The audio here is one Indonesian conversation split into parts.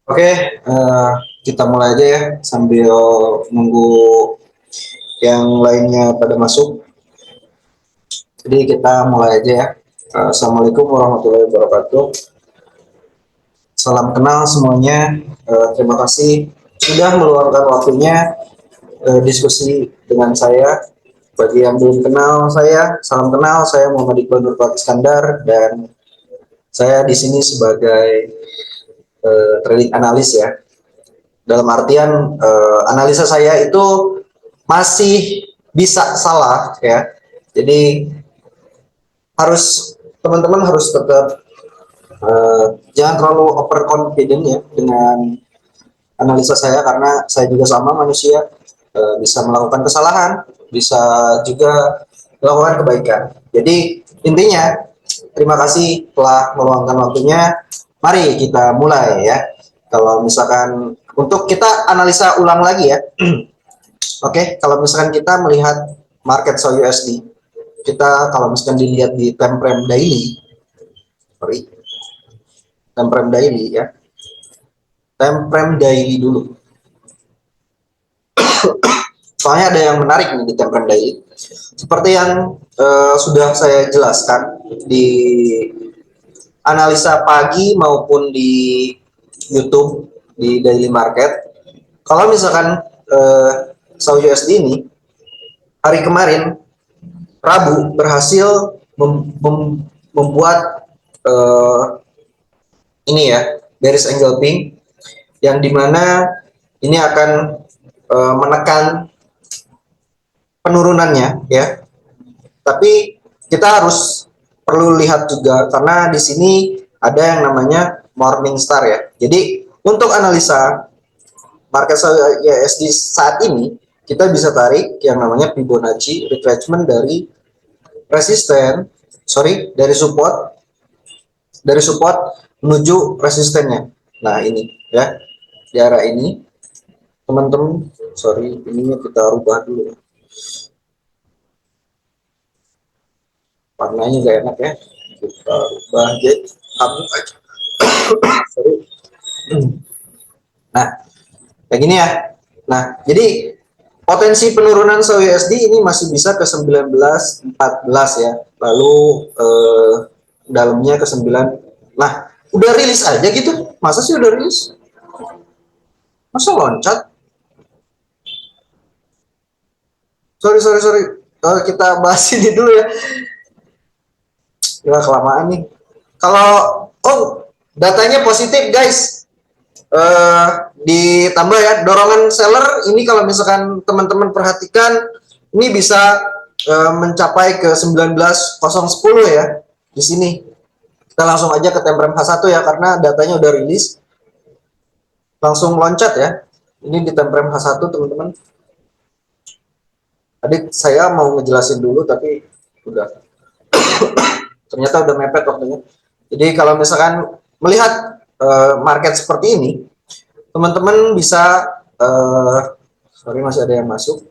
Oke, kita mulai aja ya sambil nunggu yang lainnya pada masuk. Jadi kita mulai aja ya. Assalamualaikum warahmatullahi wabarakatuh. Salam kenal semuanya. Terima kasih sudah meluangkan waktunya diskusi dengan saya. Bagi yang belum kenal saya, salam kenal. Saya Muhammad Iqbal Nurfat Iskandar dan saya di sini sebagai trading analis ya. Dalam artian analisa saya itu masih bisa salah ya. Jadi harus teman-teman harus tetap jangan terlalu overconfident ya dengan analisa saya karena saya juga sama manusia, bisa melakukan kesalahan, bisa juga melakukan kebaikan. Jadi intinya terima kasih telah meluangkan waktunya. Mari kita mulai ya. Kalau misalkan untuk kita analisa ulang lagi ya. Oke, kalau misalkan kita melihat market SAU USD, kita kalau misalkan dilihat di time frame daily, sorry, time frame daily ya, time frame daily dulu. Soalnya ada yang menarik nih di time frame daily. Seperti yang sudah saya jelaskan di analisa pagi maupun di YouTube di daily market. Kalau misalkan SAU USD ini hari kemarin Rabu berhasil membuat ini ya bearish engulfing yang dimana ini akan menekan penurunannya ya. Tapi kita harus perlu lihat juga karena di sini ada yang namanya morning star ya. Jadi untuk analisa market USD saat ini kita bisa tarik yang namanya Fibonacci retracement dari resisten, sorry, dari support menuju resistennya. Nah ini ya di arah ini teman-teman, sorry ininya kita rubah dulu, warnanya gak enak ya, kita rubah jadi abu aja. Sorry. Nah kayak gini ya. Nah jadi potensi penurunan USD ini masih bisa ke 19.14 ya, lalu dalamnya ke 9. Nah udah rilis aja gitu, masa sih udah rilis, masa loncat. Sorry, kita bahas ini dulu ya. Ya kelamaan nih. Kalau datanya positif guys, ditambah ya dorongan seller ini kalau misalkan teman-teman perhatikan ini bisa mencapai ke 19.010 ya di sini. Kita langsung aja ke time frame H1 ya karena datanya udah rilis. Langsung loncat ya. Ini di time frame H1 teman-teman. Tadi saya mau ngejelasin dulu tapi udah ternyata udah mepet waktunya. Jadi kalau misalkan melihat market seperti ini, teman-teman bisa sorry masih ada yang masuk.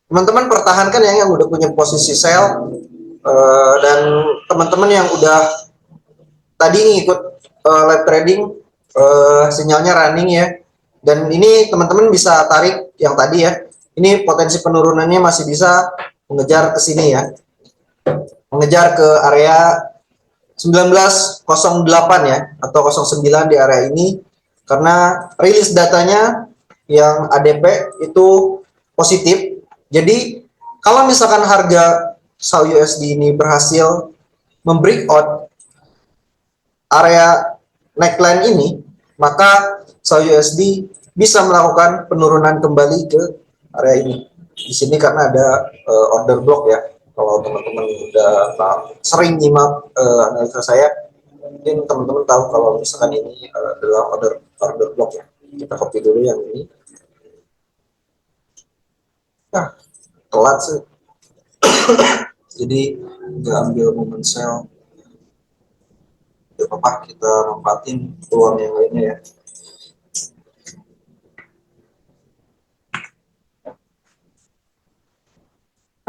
Teman-teman pertahankan yang udah punya posisi sell, dan teman-teman yang udah tadi ngikut live trading, sinyalnya running ya. Dan ini teman-teman bisa tarik yang tadi ya. Ini potensi penurunannya masih bisa mengejar ke sini ya. Mengejar ke area 19.08 ya atau 09 di area ini karena rilis datanya yang ADP itu positif. Jadi kalau misalkan harga SAU USD ini berhasil membreakout area neckline ini, maka SAU USD bisa melakukan penurunan kembali ke area ini. Di sini karena ada order block ya. Kalau teman-teman udah sering nyimak analisa saya, mungkin teman-teman tahu kalau misalkan ini adalah order block ya. Kita copy dulu yang ini. Nah, telat sih. Jadi nggak ambil momen sell. Gak apa-apa, kita manfaatin peluang yang lainnya ya.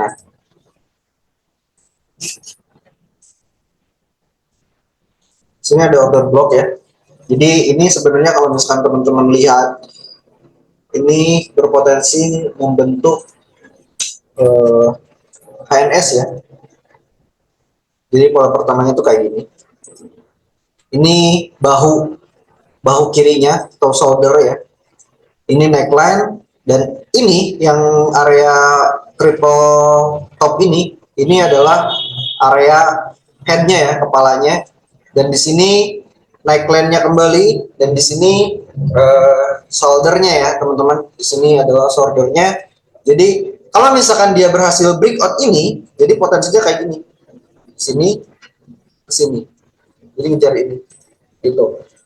Nah, sini ada order block ya. Jadi ini sebenarnya kalau misalkan teman-teman lihat, ini berpotensi membentuk HNS ya. Jadi pola pertamanya itu kayak gini. Ini bahu bahu kirinya atau shoulder ya. Ini neckline, dan ini yang area triple top ini adalah area headnya ya, kepalanya. Dan di sini neckline-nya kembali, dan di sini shoulder-nya ya teman-teman. Di sini adalah shoulder-nya. Jadi kalau misalkan dia berhasil breakout ini, jadi potensinya kayak gini. Sini ke sini. Jadi ngejar ini. Gitu.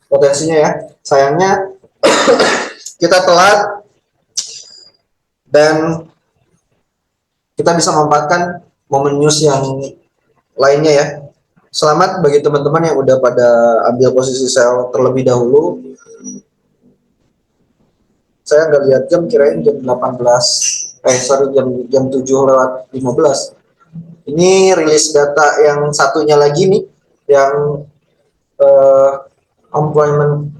Potensinya ya. Sayangnya kita telat, dan kita bisa memanfaatkan momen news yang lainnya ya. Selamat bagi teman-teman yang udah pada ambil posisi sell terlebih dahulu. Saya nggak lihat jam, kirain jam 18, sorry, jam 7 lewat 15. Ini rilis data yang satunya lagi nih, yang employment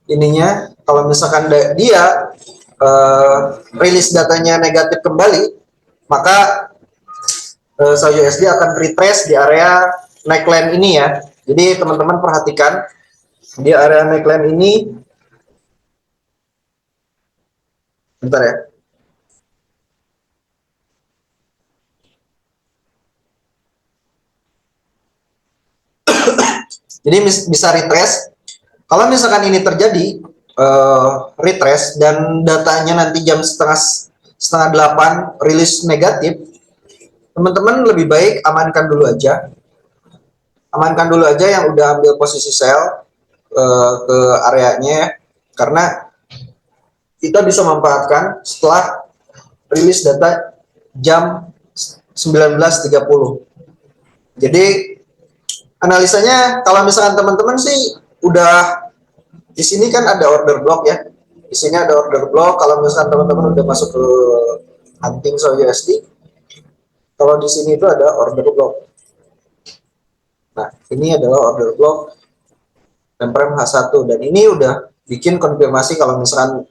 ininya. Kalau misalkan dia rilis datanya negatif kembali, maka USD akan retrace di area neckline ini ya. Jadi teman-teman perhatikan di area neckline ini. Bentar ya. Jadi bisa retrace. Kalau misalkan ini terjadi retrace dan datanya nanti jam setengah 8 rilis negatif, teman-teman lebih baik amankan dulu aja. Amankan dulu aja yang udah ambil posisi sell ke areanya, karena kita bisa memanfaatkan setelah rilis data jam 19.30. Jadi analisanya kalau misalkan teman-teman sih udah di sini kan ada order block ya. Di sini ada order block. Kalau misalkan teman-teman udah masuk ke hunting so USD, kalau di sini itu ada order block. Nah, ini adalah order block temprem H1, dan ini udah bikin konfirmasi kalau misalkan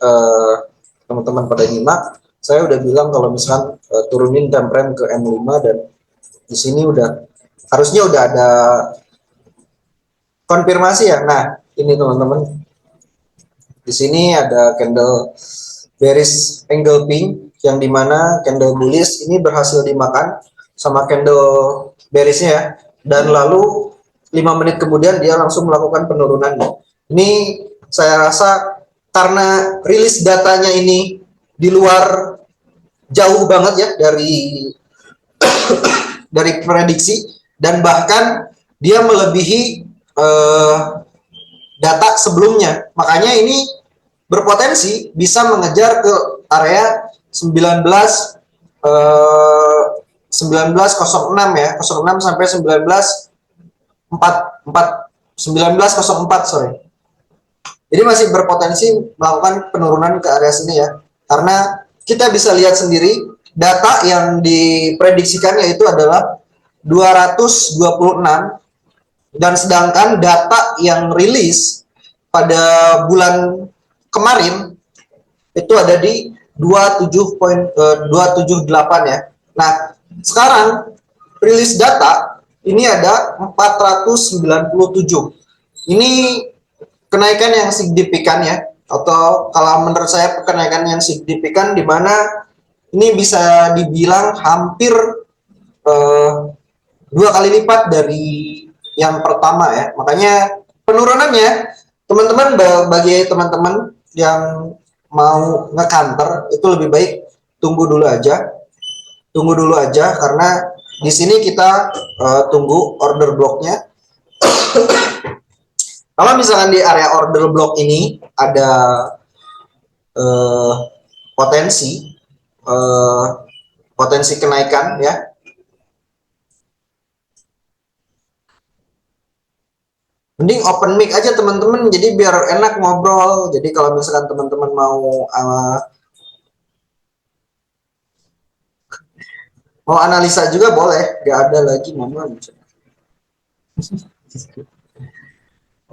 teman-teman pada nyimak, saya udah bilang kalau misalkan turunin temprem ke M5, dan di sini udah harusnya udah ada konfirmasi ya. Nah, ini teman-teman. Di sini ada candle bearish engulfing, yang dimana candle bullish ini berhasil dimakan sama candle bearishnya ya. Dan lalu 5 menit kemudian dia langsung melakukan penurunan. Ini saya rasa karena rilis datanya ini di luar jauh banget ya dari prediksi, dan bahkan dia melebihi data sebelumnya. Makanya ini berpotensi bisa mengejar ke area 1906 ya, 06 sampai 1904 sorry. Jadi masih berpotensi melakukan penurunan ke area sini ya. Karena kita bisa lihat sendiri data yang diprediksikan yaitu adalah 226, dan sedangkan data yang rilis pada bulan kemarin itu ada di 278 ya. Nah, sekarang rilis data ini ada 497. Ini kenaikan yang signifikan ya, atau kalau menurut saya kenaikan yang signifikan, di mana ini bisa dibilang hampir 2 kali lipat dari yang pertama ya. Makanya penurunannya, teman-teman, bagi teman-teman yang mau ngekanter itu lebih baik tunggu dulu aja, karena di sini kita tunggu order blocknya. Kalau misalkan di area order block ini ada uh, potensi potensi kenaikan ya. Mending open mic aja teman-teman, jadi biar enak ngobrol. Jadi kalau misalkan teman-teman mau analisa juga boleh, gak ada lagi mama.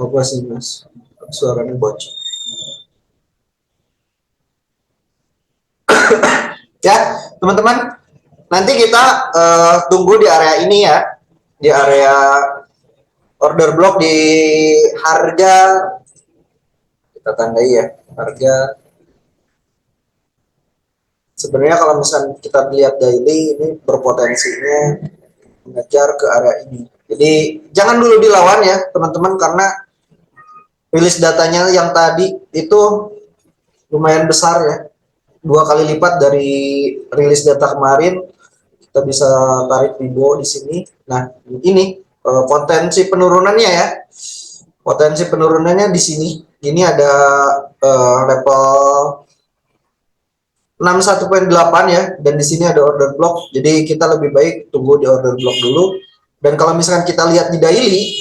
Apa sih mas? suaranya bocor. Ya, teman-teman, nanti kita tunggu di area ini ya, di area order block di harga, kita tandai ya, harga. Sebenarnya kalau misalnya kita lihat daily, ini berpotensinya mengejar ke area ini. Jadi jangan dulu dilawan ya teman-teman, karena rilis datanya yang tadi itu lumayan besar ya, 2 kali lipat dari rilis data kemarin. Kita bisa tarik Vibo di sini. Nah ini potensi penurunannya ya, potensi penurunannya di sini. Ini ada level 61.8 ya, dan di sini ada order block. Jadi kita lebih baik tunggu di order block dulu. Dan kalau misalkan kita lihat di daily,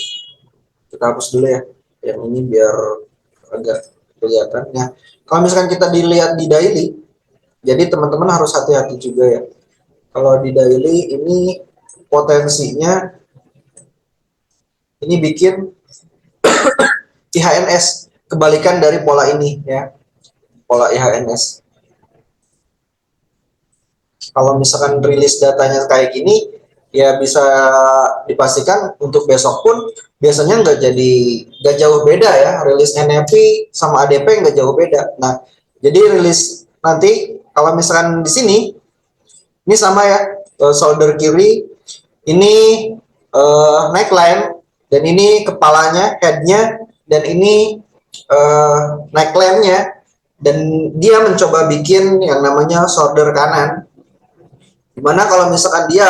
kita hapus dulu ya yang ini biar agak kelihatan. Nah, kalau misalkan kita dilihat di daily, jadi teman-teman harus hati-hati juga ya. Kalau di daily ini potensinya ini bikin IHNS kebalikan dari pola ini ya, pola IHNS. Kalau misalkan rilis datanya kayak gini, ya bisa dipastikan untuk besok pun biasanya nggak jauh beda ya, rilis NFP sama ADP nggak jauh beda. Nah, jadi rilis nanti kalau misalkan di sini ini sama ya, shoulder kiri ini neckline, dan ini kepalanya, headnya, dan ini neckline-nya, dan dia mencoba bikin yang namanya shoulder kanan. Dimana kalau misalkan dia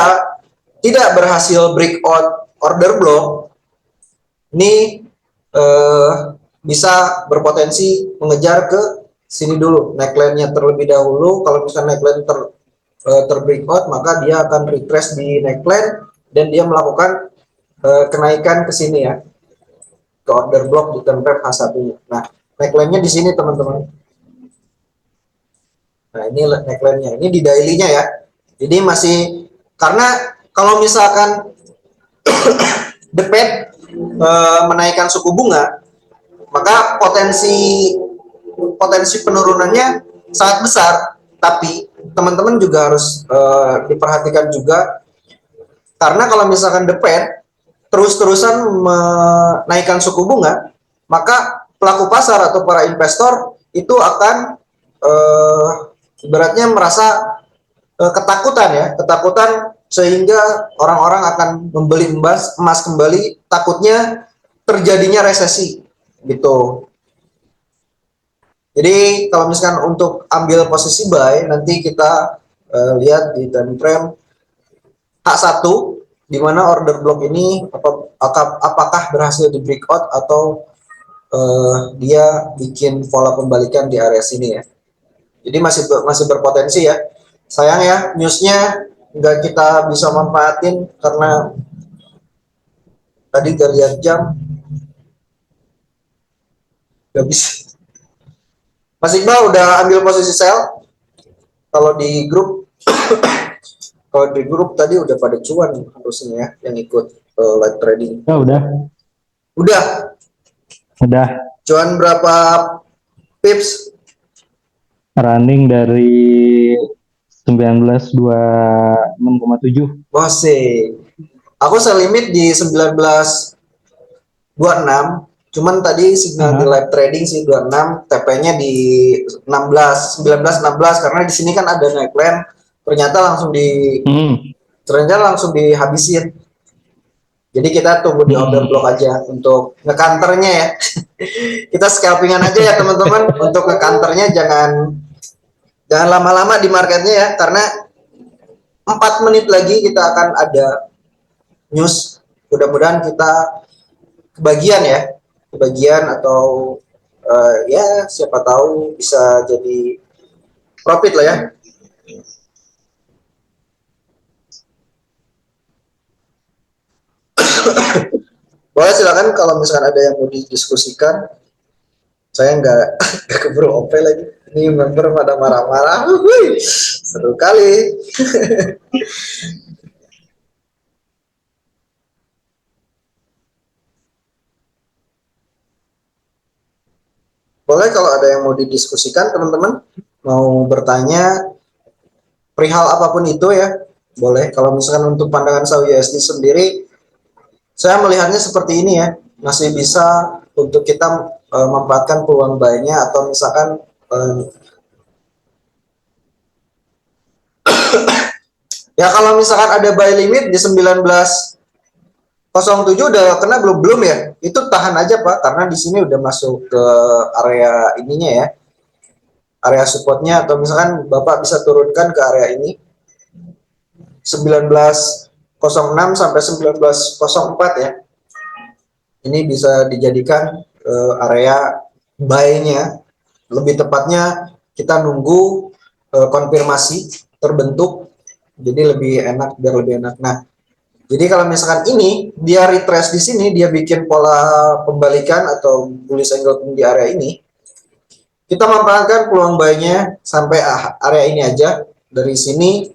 tidak berhasil breakout order block, ini bisa berpotensi mengejar ke sini dulu, neckline-nya terlebih dahulu. Kalau misalnya neckline terbreakout, maka dia akan retrace di neckline dan dia melakukan kenaikan ke sini ya, ke order block di turn rate H1. Nah, neckline-nya di sini teman-teman. Nah, ini neckline-nya. Ini di daily-nya ya. Jadi masih, karena kalau misalkan The Fed menaikkan suku bunga, maka potensi penurunannya sangat besar. Tapi teman-teman juga harus diperhatikan juga, karena kalau misalkan The Fed terus-terusan menaikkan suku bunga, maka pelaku pasar atau para investor itu akan ibaratnya merasa ketakutan ya, ketakutan, sehingga orang-orang akan membeli emas kembali, takutnya terjadinya resesi gitu. Jadi kalau misalkan untuk ambil posisi buy, nanti kita lihat di time frame H1, di mana order block ini apakah berhasil di breakout atau dia bikin pola pembalikan di area sini ya. Jadi masih berpotensi ya. Sayang ya, newsnya nggak kita bisa manfaatin karena tadi gak lihat jam, nggak bisa. Mas Iqbal udah ambil posisi sell. Kalau di grup, kalau di grup tadi udah pada cuan harusnya ya, yang ikut live trading. Oh, udah. Udah. Udah. Cuan berapa pips? Running dari 1926,7. Bose. Aku sell limit di 1926. Cuman tadi signal di live trading sih 26, TP-nya di 16, 1916, karena di sini kan ada neckline, ternyata langsung dihabisin. Jadi kita tunggu di order block aja untuk ngekanternya ya. Kita scalpingan aja ya teman-teman. Untuk ngekanternya jangan lama-lama di marketnya ya, karena 4 menit lagi kita akan ada news. Mudah-mudahan kita kebagian atau ya siapa tahu bisa jadi profit lah ya. Boleh silakan kalau misalkan ada yang mau didiskusikan. Saya nggak keburu OP lagi. Ini member pada marah-marah. Seru kali. Boleh kalau ada yang mau didiskusikan teman-teman, mau bertanya perihal apapun itu ya, boleh. Kalau misalkan untuk pandangan saya USD sendiri, saya melihatnya seperti ini ya, masih bisa untuk kita memanfaatkan peluang buy-nya, atau misalkan ya kalau misalkan ada buy limit di 19.07 udah kena belum ya, itu tahan aja Pak, karena di sini udah masuk ke area ininya ya, area supportnya, atau misalkan Bapak bisa turunkan ke area ini 19.06 sampai 19.04 ya. Ini bisa dijadikan area buy-nya. Lebih tepatnya kita nunggu konfirmasi terbentuk, jadi lebih enak, biar lebih enak. Nah, jadi kalau misalkan ini dia retrace di sini, dia bikin pola pembalikan atau bullish angle di area ini, kita manfaatkan peluang buy-nya sampai area ini aja. Dari sini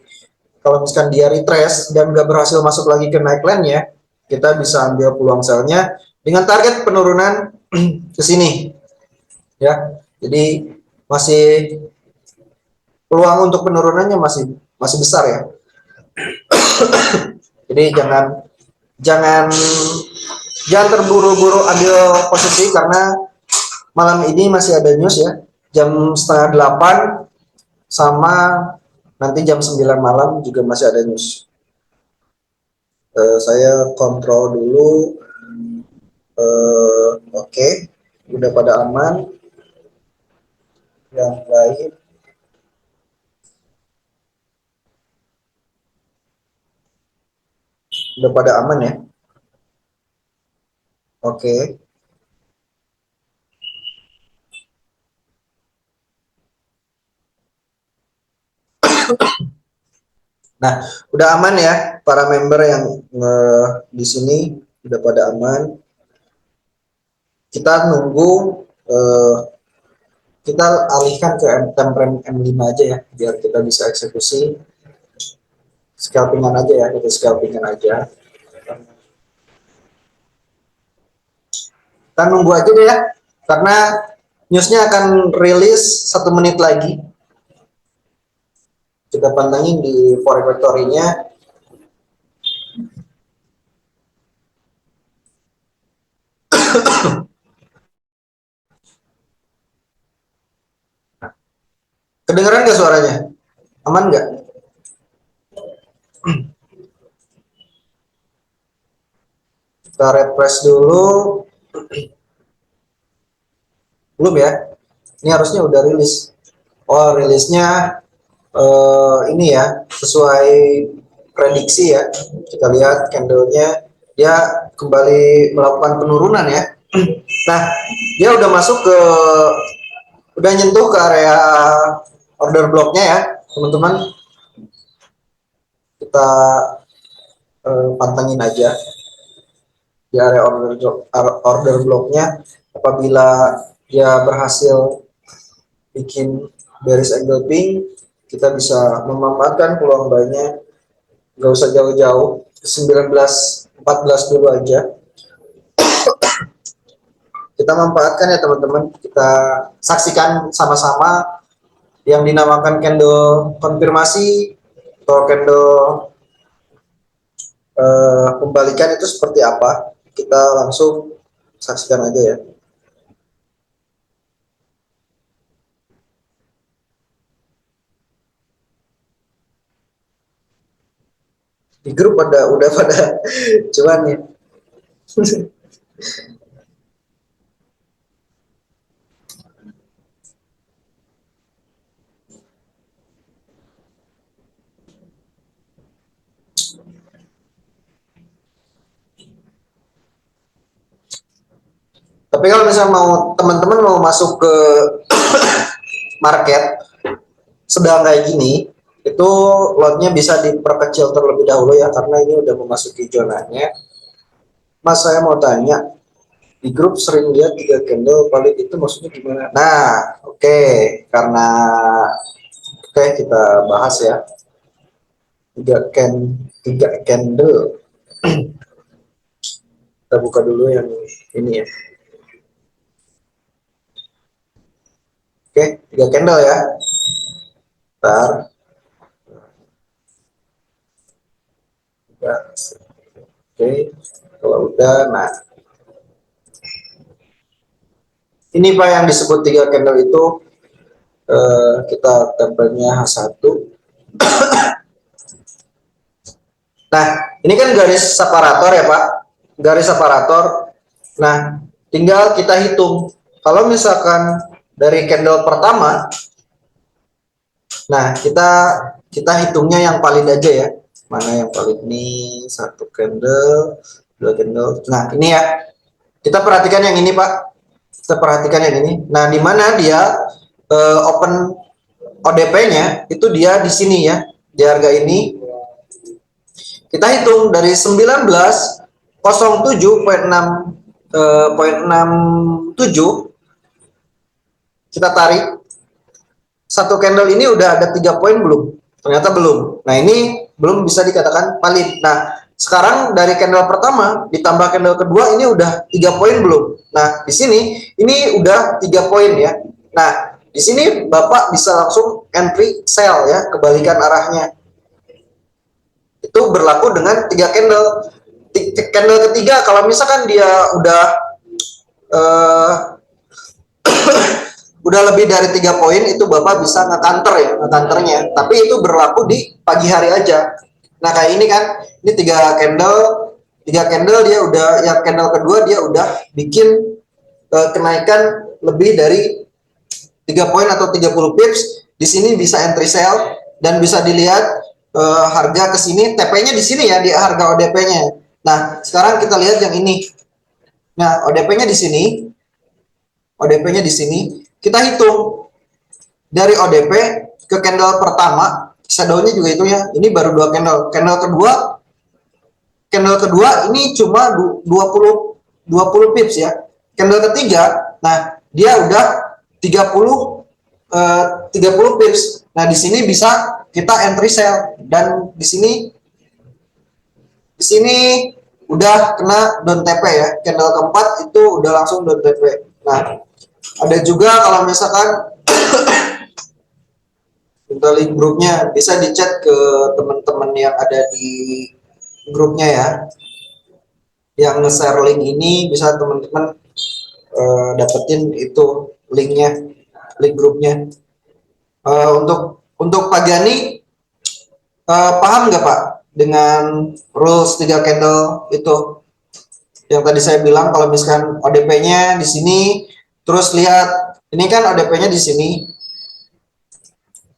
kalau misalkan dia retrace dan nggak berhasil masuk lagi ke naik line-nya, kita bisa ambil peluang sell-nya dengan target penurunan ke sini ya. Jadi masih peluang untuk penurunannya masih masih besar ya. Jadi jangan jangan terburu-buru ambil posisi, karena malam ini masih ada news ya, jam setengah 8 sama nanti jam 9 malam juga masih ada news. Saya kontrol dulu. Oke, udah pada aman. Yang lain udah pada aman ya. Oke. Nah, udah aman ya para member yang di sini, udah pada aman. Kita nunggu, kita alihkan ke time frame M5 aja ya, biar kita bisa eksekusi scalpingan aja ya, kita scalpingan aja. Kita nunggu aja deh ya, karena newsnya akan rilis 1 menit lagi. Kita pantengin di forex factory-nya. Kedengeran nggak suaranya? Aman nggak? Kita refresh dulu. Belum ya? Ini harusnya udah rilis. Oh, rilisnya ini ya, sesuai prediksi ya. Kita lihat candlenya, dia kembali melakukan penurunan ya. Nah, dia udah masuk ke, udah nyentuh ke area order blocknya ya, teman-teman. Kita pantengin aja di area order blocknya. Apabila dia berhasil bikin bearish engulfing, kita bisa memanfaatkan peluang buy-nya. Nggak usah jauh-jauh, 19.14 dulu aja kita manfaatkan ya teman-teman. Kita saksikan sama-sama yang dinamakan candle konfirmasi atau candle pembalikan itu seperti apa. Kita langsung saksikan aja ya. Di grup udah pada cuan ya. Tapi kalau misalnya mau teman-teman mau masuk ke market sedang kayak gini, itu lotnya bisa diperkecil terlebih dahulu ya, karena ini udah memasuki zonanya. Mas, saya mau tanya, di grup sering lihat 3 candle valid, itu maksudnya gimana? Nah, oke, karena kita bahas ya, 3 candle. Kita buka dulu yang ini ya. Oke, 3 candle ya. Bentar. Oke, kalau udah, nah ini Pak yang disebut 3 candle itu, kita tempelnya H1. Nah, ini kan garis separator ya Pak, garis separator. Nah, tinggal kita hitung. Kalau misalkan dari candle pertama, nah kita hitungnya yang valid aja ya. Mana yang valid nih? 1 candle, 2 candle. Nah, ini ya. Kita perhatikan yang ini Pak. Kita perhatikan yang ini. Nah, di mana dia open ODP-nya itu dia di sini ya, di harga ini. Kita hitung dari 19.07.67, kita tarik. Satu candle ini udah ada 3 poin belum? Ternyata belum. Nah, ini belum bisa dikatakan valid. Nah, sekarang dari candle pertama ditambah candle kedua ini udah 3 poin belum? Nah, di sini ini udah 3 poin ya. Nah, di sini Bapak bisa langsung entry sell ya, kebalikan arahnya. Itu berlaku dengan 3 candle. Candle ketiga kalau misalkan dia udah lebih dari 3 poin, itu Bapak bisa nge-counter ya, nge-counternya. Tapi itu berlaku di pagi hari aja. Nah, kayak ini kan, ini 3 candle dia udah, yang candle kedua dia udah bikin kenaikan lebih dari 3 poin atau 30 pips. Di sini bisa entry sell dan bisa dilihat harga ke sini, TP-nya di sini ya, di harga ODP-nya. Nah, sekarang kita lihat yang ini. Nah, ODP-nya di sini. ODP-nya di sini. Kita hitung dari ODP ke candle pertama, shadow-nya juga itu ya. Ini baru 2 candle. Candle kedua ini cuma 20 pips ya. Candle ketiga, nah dia udah 30 pips. Nah, di sini bisa kita entry sell dan di sini udah kena down TP ya. Candle keempat itu udah langsung down TP. Nah, ada juga kalau misalkan kita link grupnya, bisa dicat ke teman-teman yang ada di grupnya ya. Yang nge-share link ini bisa teman-teman dapetin itu linknya, link grupnya. Untuk Pak Gani, paham nggak Pak dengan rules 3 candle itu? Yang tadi saya bilang kalau misalkan ODP-nya di sini, terus lihat ini kan ODP-nya di sini,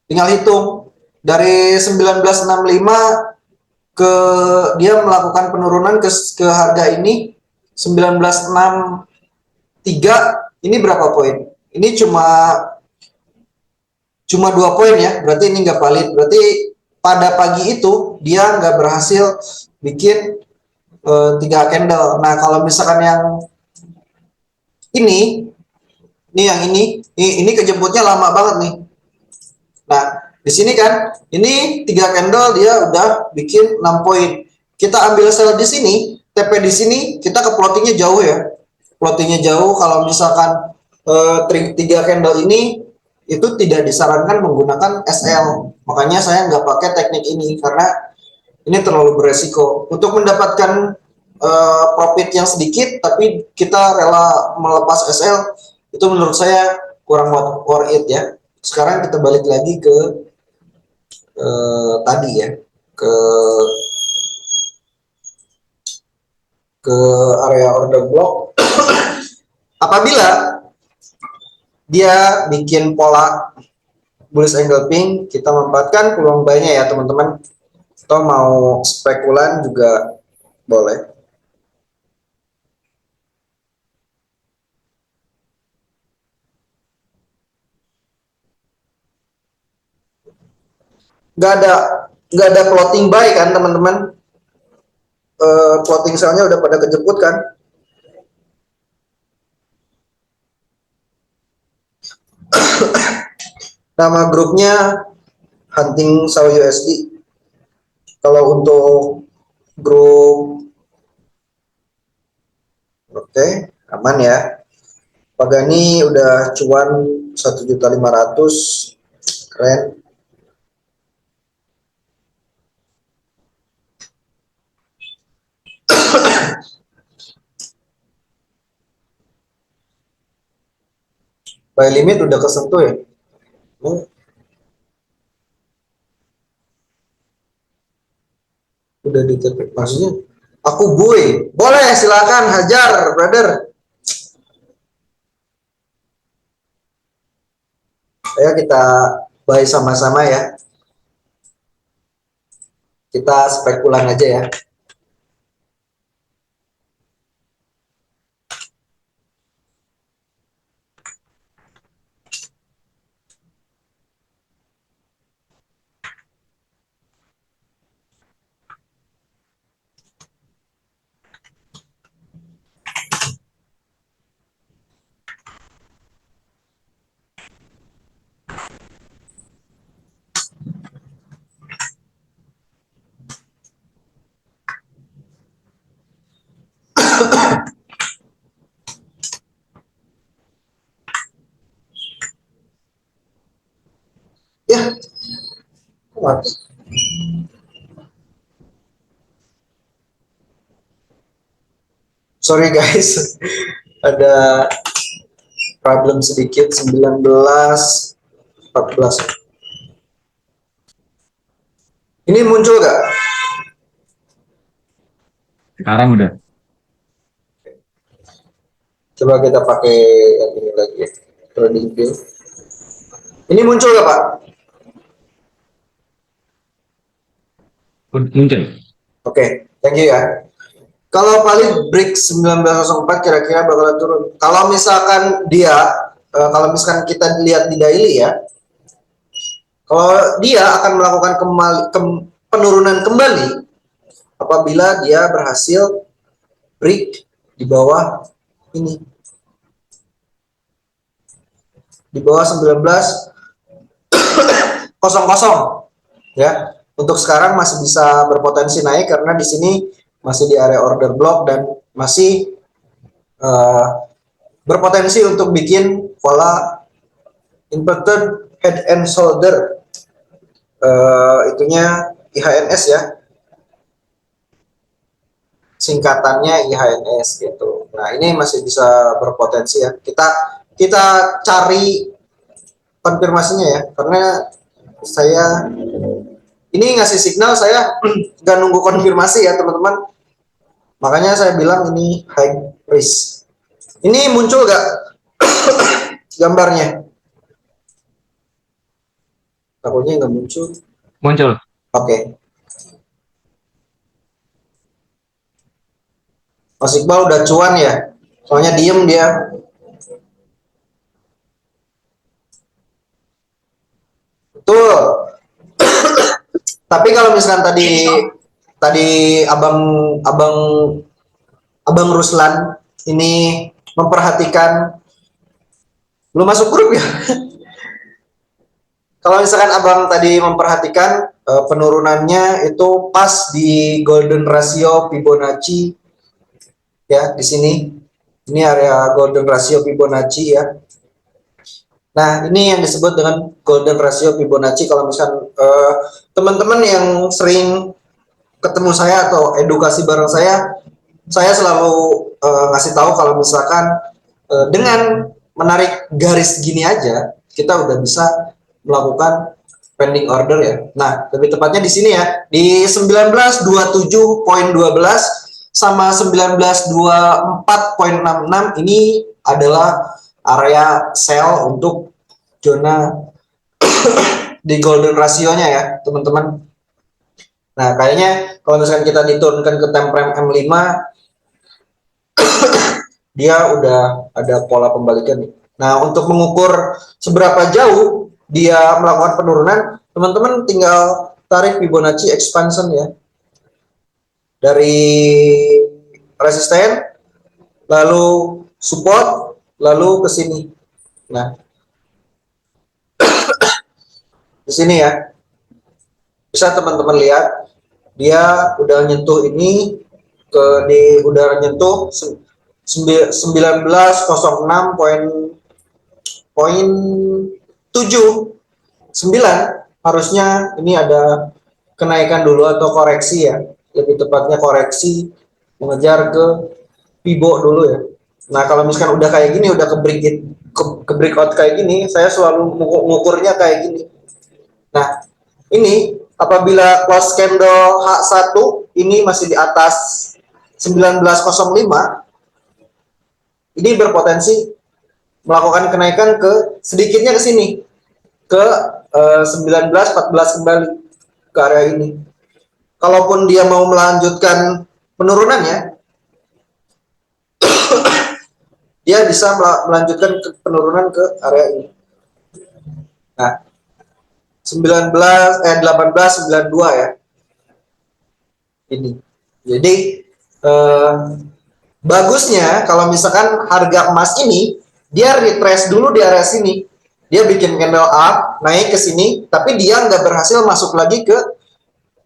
tinggal hitung dari 1965 ke dia melakukan penurunan ke harga ini 1963, ini berapa poin? Ini cuma 2 poin ya, berarti ini nggak valid. Berarti pada pagi itu dia nggak berhasil bikin 3 candle. Nah, kalau misalkan yang ini kejemputnya lama banget nih. Nah, di sini kan ini 3 candle dia udah bikin 6 poin. Kita ambil sell di sini, TP di sini, kita ke plottingnya jauh ya. Plottingnya jauh, kalau misalkan 3 candle ini itu tidak disarankan menggunakan SL. Makanya saya nggak pakai teknik ini karena ini terlalu beresiko. Untuk mendapatkan profit yang sedikit tapi kita rela melepas SL, itu menurut saya kurang worth it ya. Sekarang kita balik lagi ke tadi ya, ke area order block. Apabila dia bikin pola bullish engulfing, kita manfaatkan peluang buy-nya ya teman-teman. Atau mau spekulan juga boleh. Nggak ada plotting buy kan teman-teman. Plotting sell-nya udah pada kejeput kan. Nama grupnya Hunting Saw USD. Kalau untuk grup oke, aman ya. Pak Gani udah cuan 1.500.000. Keren. Buy limit udah kesentuh ya. Udah ditepi. Maksudnya aku buy. Boleh, silakan hajar, brother. Ayo kita buy sama-sama ya. Kita spekulan aja ya. Ya, kuat. Sorry guys, ada problem sedikit. 19.14. Ini muncul gak? Sekarang udah. Coba kita pakai yang ini lagi ya. Trading view. Ini muncul gak Pak? Muncul. Oke, thank you ya. Kalau paling break 1904 kira-kira bakal turun. Kalau misalkan dia, kalau misalkan kita lihat di daily ya, kalau dia akan melakukan penurunan kembali apabila dia berhasil break di bawah ini, di bawah 19.00 ya. Untuk sekarang masih bisa berpotensi naik karena di sini masih di area order block dan masih berpotensi untuk bikin pola inverted head and shoulder, itunya IHNS ya, singkatannya IHNS gitu. Nah ini masih bisa berpotensi ya. Kita cari konfirmasinya ya, karena saya ini ngasih signal, saya nggak nunggu konfirmasi ya teman-teman. Makanya saya bilang ini high risk. Ini muncul gak gambarnya? Takutnya nggak muncul. Muncul. Oke. Mas Iqbal udah cuan ya? Soalnya diem dia. Betul. Tapi kalau misalkan tadi abang abang abang Ruslan ini memperhatikan, belum masuk grup ya. Kalau misalkan abang tadi memperhatikan penurunannya itu pas di golden ratio Fibonacci ya, di sini. Ini area golden ratio Fibonacci ya. Nah, ini yang disebut dengan golden ratio Fibonacci. Kalau misalkan teman-teman yang sering ketemu saya atau edukasi bareng saya selalu ngasih tahu kalau misalkan dengan menarik garis gini aja, kita udah bisa melakukan pending order ya. Nah, lebih tepatnya di sini ya, di 1927.12 sama 1924.66 ini adalah area sell untuk zona di golden rasionya ya teman-teman. Nah kayaknya kalau misalkan kita diturunkan ke time frame M5 dia udah ada pola pembalikan nih. Nah untuk mengukur seberapa jauh dia melakukan penurunan, teman-teman tinggal tarik Fibonacci expansion ya, dari resisten lalu support lalu ke sini. Nah di sini ya bisa teman-teman lihat dia udah nyentuh ini udah nyentuh 1906 poin 7, 9 harusnya ini ada kenaikan dulu atau koreksi ya, lebih tepatnya koreksi mengejar ke pibo dulu ya. Nah kalau misalkan udah kayak gini, udah ke breakout kayak gini, saya selalu ngukurnya kayak gini. Nah ini apabila close candle H1 ini masih di atas 19.05, ini berpotensi melakukan kenaikan ke sedikitnya ke sini ke 19.14 kembali ke area ini. Kalaupun dia mau melanjutkan penurunannya, dia bisa melanjutkan ke penurunan ke area ini. Nah, 1892 ya. Ini. Jadi bagusnya kalau misalkan harga emas ini dia retrace dulu di area sini. Dia bikin candle up, naik ke sini, tapi dia nggak berhasil masuk lagi ke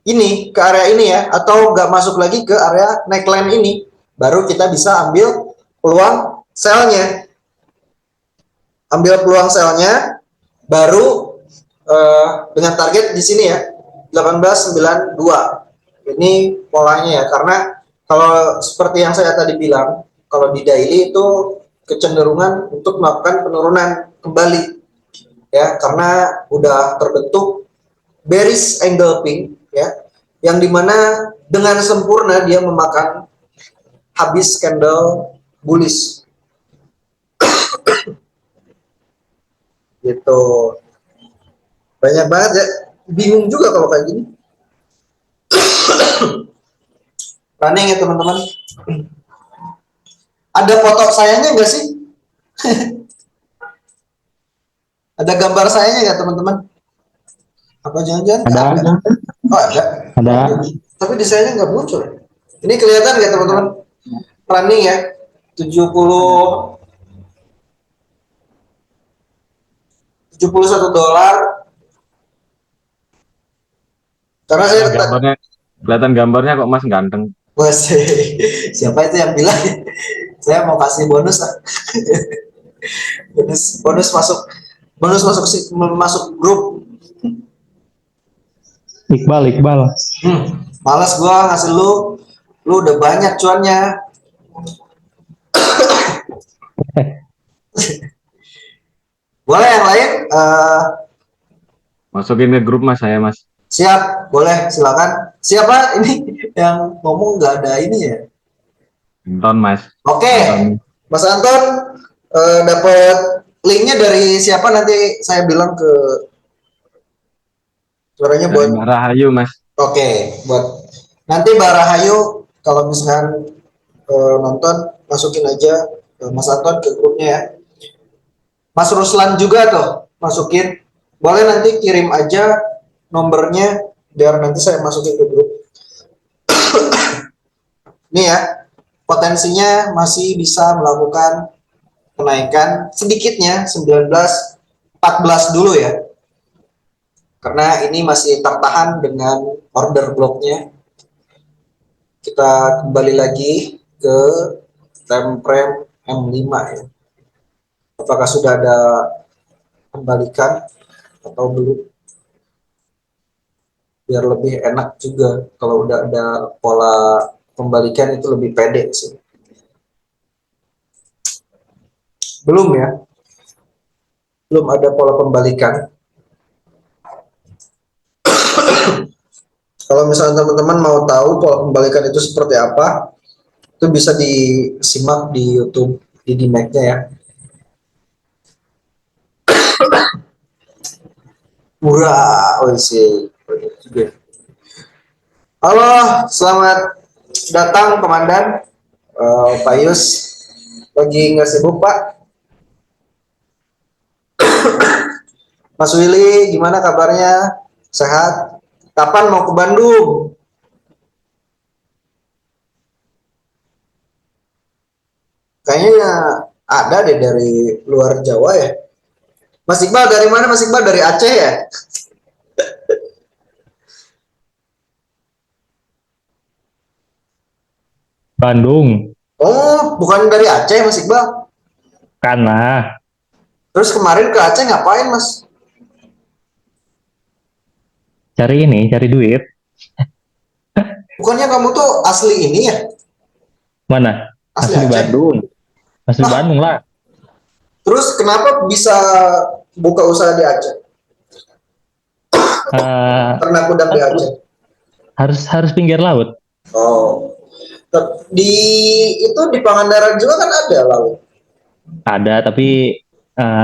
ini, ke area ini ya, atau nggak masuk lagi ke area neckline ini. Baru kita bisa ambil peluang selnya. Ambil peluang selnya, baru dengan target di sini ya, 1892. Ini polanya ya, karena kalau seperti yang saya tadi bilang, kalau di daily itu kecenderungan untuk melakukan penurunan kembali ya, karena udah terbentuk bearish engulfing ya, yang dimana dengan sempurna dia memakan habis candle bullish gitu. Banyak banget ya, bingung juga kalau kayak gini. Running ya teman-teman. Ada foto sayanya nggak sih? Ada gambar sayanya nggak teman-teman? Apa jangan-jangan ada? Oh ada. Ada. Tapi desainnya nggak muncul. Ini kelihatan nggak teman-teman? Running ya, 70 $71. Karena saya Kelihatan gambarnya kok Mas ganteng. bos, siapa itu yang bilang? Saya mau kasih bonus lah. bonus masuk grup. Iqbal. Malas gua ngasih lu udah banyak cuannya. Boleh yang lain? Masukin ke grup Mas, saya Mas. Siap, boleh, silakan. Siapa ini yang ngomong nggak ada ini ya? Anton Mas. Oke, Mas Anton dapat linknya dari siapa, nanti saya bilang ke suaranya buat Mbak Rahayu Mas. Oke, buat nanti Mbak Rahayu kalau misalkan nonton, masukin aja Mas Anton ke grupnya ya. Mas Ruslan juga tuh masukin. Boleh nanti kirim aja nomornya biar nanti saya masukin ke grup. Ini ya, potensinya masih bisa melakukan kenaikan sedikitnya 19.14 dulu ya. Karena ini masih tertahan dengan order blocknya. Kita kembali lagi ke time frame M5 ya. Apakah sudah ada kembalikan atau belum? Biar lebih enak juga kalau udah ada pola pembalikan, itu lebih pede sih. Belum ya? Belum ada pola pembalikan. Kalau misalnya teman-teman mau tahu pola pembalikan itu seperti apa, itu bisa disimak di YouTube di DMAX-nya ya. Murah, oh sih. Halo, selamat datang Komandan. Pak Yus, lagi nggak sibuk Pak? Mas Willy, gimana kabarnya? Sehat? Kapan mau ke Bandung? Kayaknya ada deh dari luar Jawa ya. Mas Iqbal dari mana Mas Iqbal? Dari Aceh ya? Bandung. Oh, bukan dari Aceh Mas Iqbal? Karena Terus kemarin ke Aceh ngapain Mas? Cari duit. Bukannya kamu tuh asli ini ya? Mana? Asli Asli Aceh? Bandung. Asli Ah, Bandung lah. terus kenapa bisa buka usaha di Aceh? Eh, Ternak udang di kan Aceh. harus harus pinggir laut. Oh, di itu di Pangandaran juga kan ada laut. Ada, tapi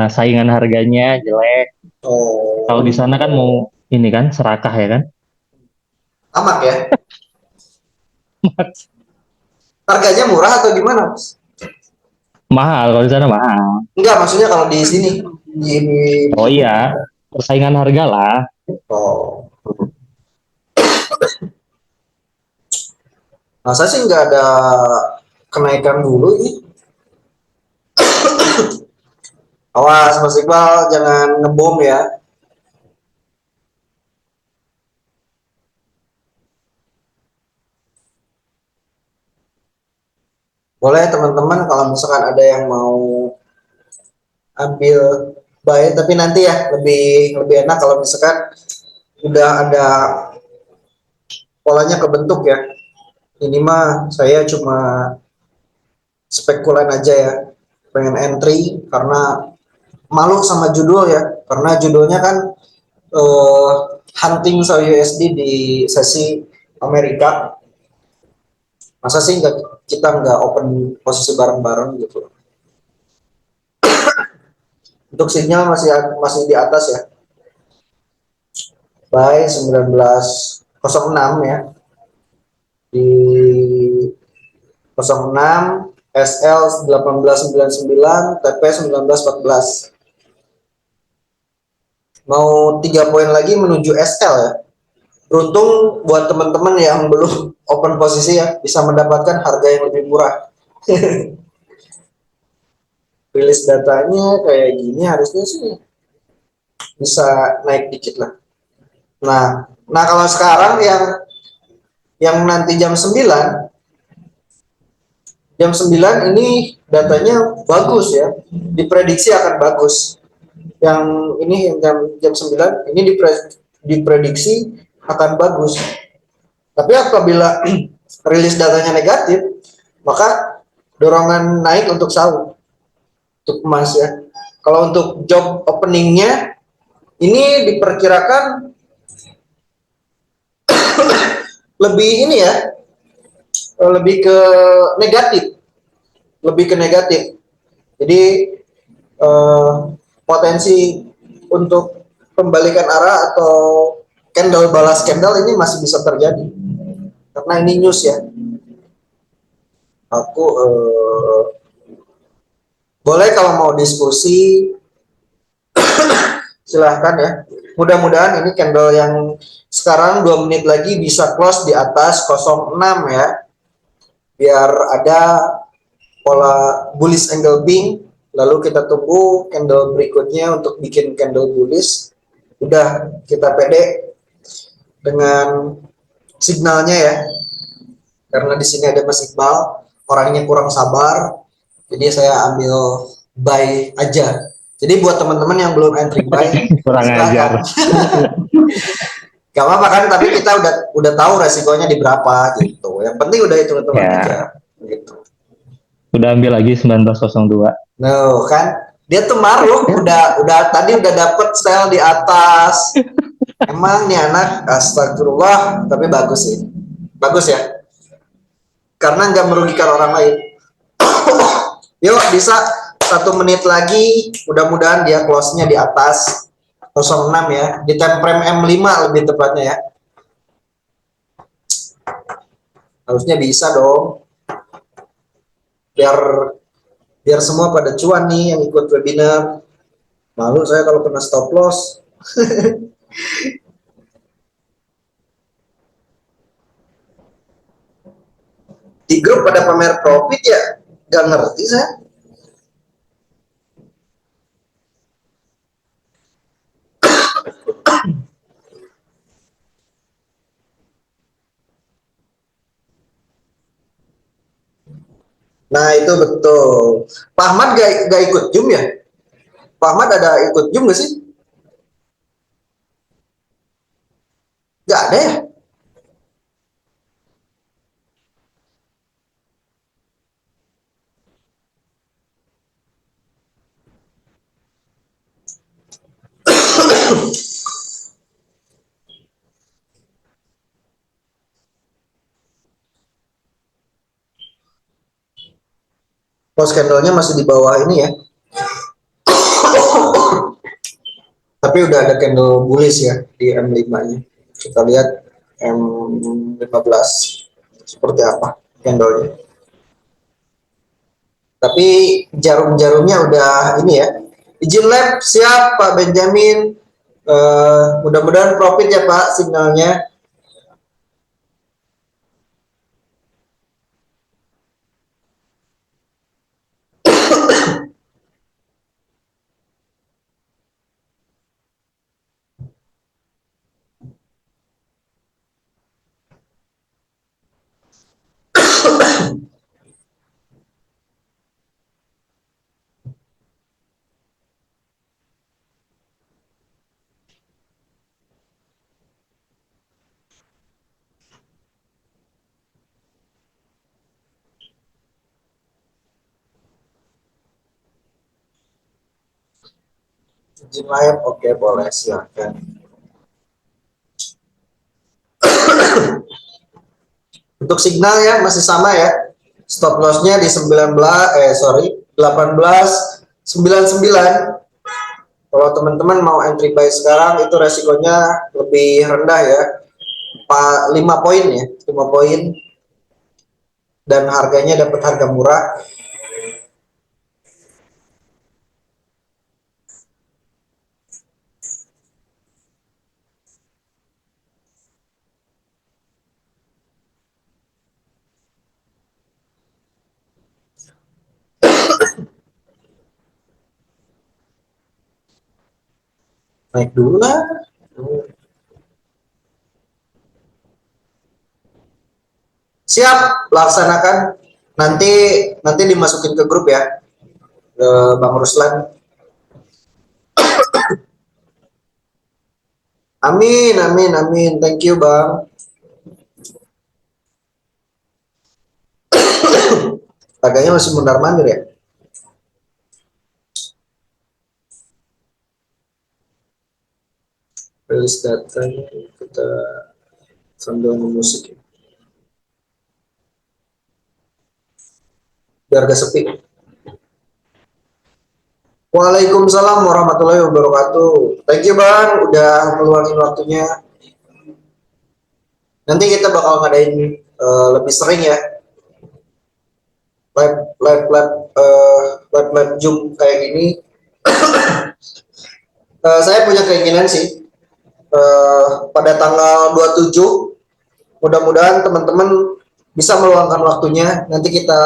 saingan harganya jelek. Kalau di Oh, sana kan mau ini kan serakah ya kan? amat ya. Harganya murah atau gimana, Mas? Mahal, kalau di sana mahal. Enggak, maksudnya kalau di sini di Oh iya, persaingan harga lah. oh, masa sih nggak ada kenaikan dulu ini? Awas, Mas Iqbal, jangan ngebom ya. Boleh teman-teman kalau misalkan ada yang mau ambil baik, tapi nanti ya lebih lebih enak kalau misalkan udah ada polanya kebentuk ya. Ini mah saya cuma spekulan aja ya, pengen entry karena malu sama judul ya, karena judulnya kan eh, hunting so USD di sesi Amerika. Masa sih nggak kita nggak open posisi bareng-bareng gitu. Untuk sinyal masih masih di atas ya, by 19.06 ya, di 06 SL 1899 TP 1914. Mau 3 poin lagi menuju SL ya. Beruntung buat teman-teman yang belum open posisi ya, bisa mendapatkan harga yang lebih murah. Rilis datanya kayak gini harusnya sih bisa naik dikit lah. Nah kalau sekarang yang nanti jam 9 ini datanya bagus ya, diprediksi akan bagus. Yang ini yang jam 9 ini diprediksi akan bagus. Tapi apabila rilis datanya negatif, maka dorongan naik untuk saham, untuk emas ya. Kalau untuk job openingnya ini diperkirakan lebih ini ya, lebih ke negatif, lebih ke negatif. Jadi eh, potensi untuk pembalikan arah atau candle balas candle ini masih bisa terjadi karena ini news ya. Aku boleh kalau mau diskusi silahkan ya. Mudah-mudahan ini candle yang sekarang 2 menit lagi bisa close di atas 06 ya, biar ada pola bullish engulfing. Lalu kita tunggu candle berikutnya untuk bikin candle bullish. Udah kita pede dengan signalnya ya, karena di sini ada Mas Iqbal, orangnya kurang sabar, jadi saya ambil buy aja. Jadi buat teman-teman yang belum entry buy, Kurang ajar. silahkan. Gak apa-apa kan, tapi kita udah tahu resikonya di berapa gitu. Yang penting udah hitung-hitungan aja Ya, gitu. udah ambil lagi 1902. No kan, dia tuh maruk, udah tadi udah dapet sel di atas. Emang nih anak, astagfirullah, tapi bagus sih, bagus ya, karena nggak merugikan orang lain. Yuk bisa 1 menit lagi, mudah-mudahan dia close-nya di atas 06 ya, di time frame M5 lebih tepatnya ya. Harusnya bisa dong, biar biar semua pada cuan nih yang ikut webinar. Malu saya kalau kena stop loss. Di grup pada pamer profit ya, gak ngerti saya. Nah itu betul. Pak Ahmad gak ikut Zoom ya? Pak Ahmad ada ikut Zoom nggak sih? Nggak ada ya? Post candle-nya masih di bawah ini ya. Tapi udah ada candle bullish ya di M5-nya. Kita lihat M15 seperti apa candle-nya. Tapi jarum-jarumnya udah ini ya. Izin lab siap Pak Benjamin. Mudah-mudahan profit ya Pak signalnya. Izin live, oke boleh silahkan. Untuk signal ya masih sama ya. Stop lossnya di 1899. Kalau teman-teman mau entry buy sekarang itu resikonya lebih rendah ya. 5 poin ya, 5 poin. Dan harganya dapat harga murah. Naik dulu lah. Siap, laksanakan. Nanti dimasukin ke grup ya, ke Bang Ruslan. Amin, amin, amin. Thank you, Bang. Harganya masih mundar-mandir ya. Rilis datanya kita sambil musik ya. Biar gak sepi. Waalaikumsalam warahmatullahi wabarakatuh. Thank you Bang, udah meluangin waktunya. Nanti kita bakal ngadain lebih sering ya. Live Zoom kayak gini. Saya punya keinginan sih. Pada tanggal 27 mudah-mudahan teman-teman bisa meluangkan waktunya, nanti kita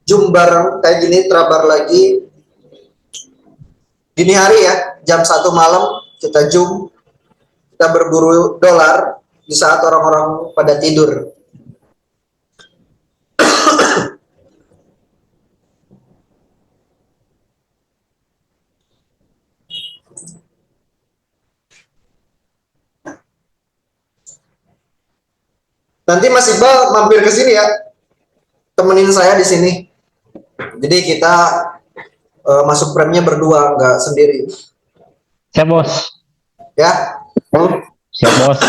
Zoom bareng kayak gini, terabar lagi dini hari ya, jam 1 malam kita Zoom, kita berburu dolar di saat orang-orang pada tidur. Nanti Mas Iqbal mampir ke sini ya, temenin saya di sini. Jadi kita masuk premnya berdua, nggak sendiri. Siap bos. Ya. Siap bos.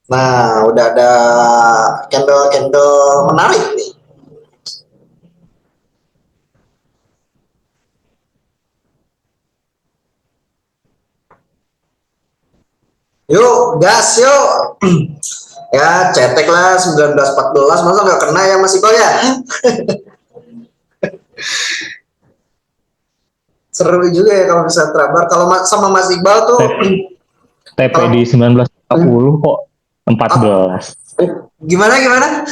Nah, udah ada candle menarik nih. Yuk, gas yuk. Ya, cetek lah 1914, masa nggak kena ya Mas Iqbal ya? Seru juga ya kalau bisa terabar. Kalau sama Mas Iqbal tuh TP di 1940 kok 14. Gimana?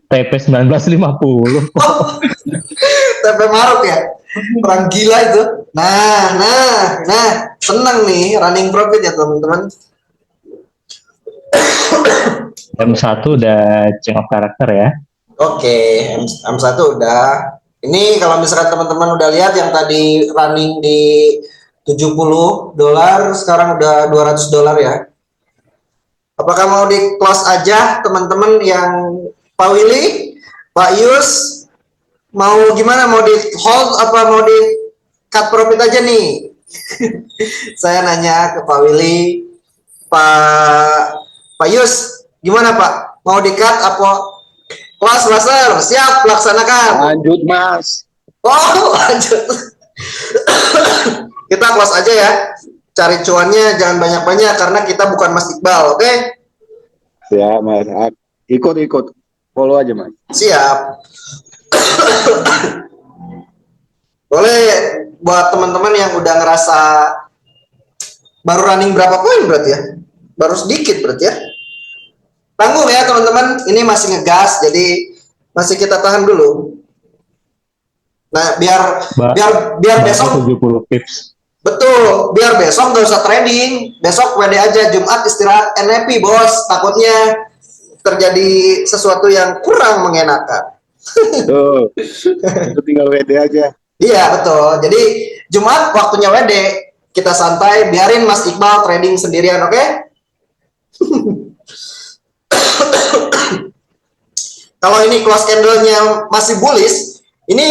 TP 1950. Oh, TP Maruk ya? Orang gila itu. Nah, senang nih running profit ya teman-teman. M1 udah change of karakter ya. Oke, M1 udah. Ini kalau misalkan teman-teman udah lihat yang tadi running di $70, sekarang udah $200 ya. Apakah mau di close aja teman-teman yang Pak Willy, Pak Yus, mau gimana? Mau di hold apa mau di cut profit aja nih? Saya nanya ke Pak Willy, Pak Yus, gimana Pak? Mau di cut apa? Kelas laser, siap laksanakan. Lanjut Mas. Oh, lanjut. Kita close aja ya. Cari cuannya jangan banyak-banyak karena kita bukan Mas Iqbal, oke? Ya Mas. Ikut. Follow aja Mas. Siap. Boleh buat teman-teman yang udah ngerasa baru running berapa poin berarti ya? Baru sedikit berarti ya? Tanggung ya teman-teman, ini masih ngegas jadi masih kita tahan dulu. Nah, biar besok 70 pips. betul, biar besok nggak usah trading, besok WD aja, Jumat istirahat NFP bos, takutnya terjadi sesuatu yang kurang mengenakan. Tuh. Itu tinggal WD aja. Iya betul, jadi Jumat waktunya WD, kita santai, biarin Mas Iqbal trading sendirian, oke? Kalau ini close candle-nya masih bullish, ini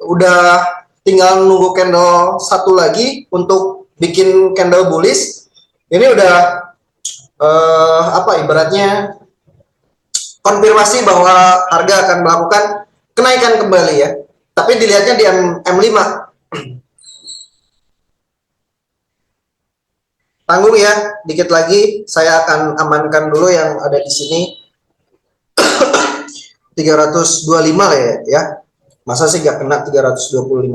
udah tinggal nunggu candle satu lagi untuk bikin candle bullish. Ini udah ibaratnya konfirmasi bahwa harga akan melakukan kenaikan kembali ya. Tapi dilihatnya di M5. Tanggung ya, dikit lagi saya akan amankan dulu yang ada di sini. 325 lah ya. Masa sih gak kena $325?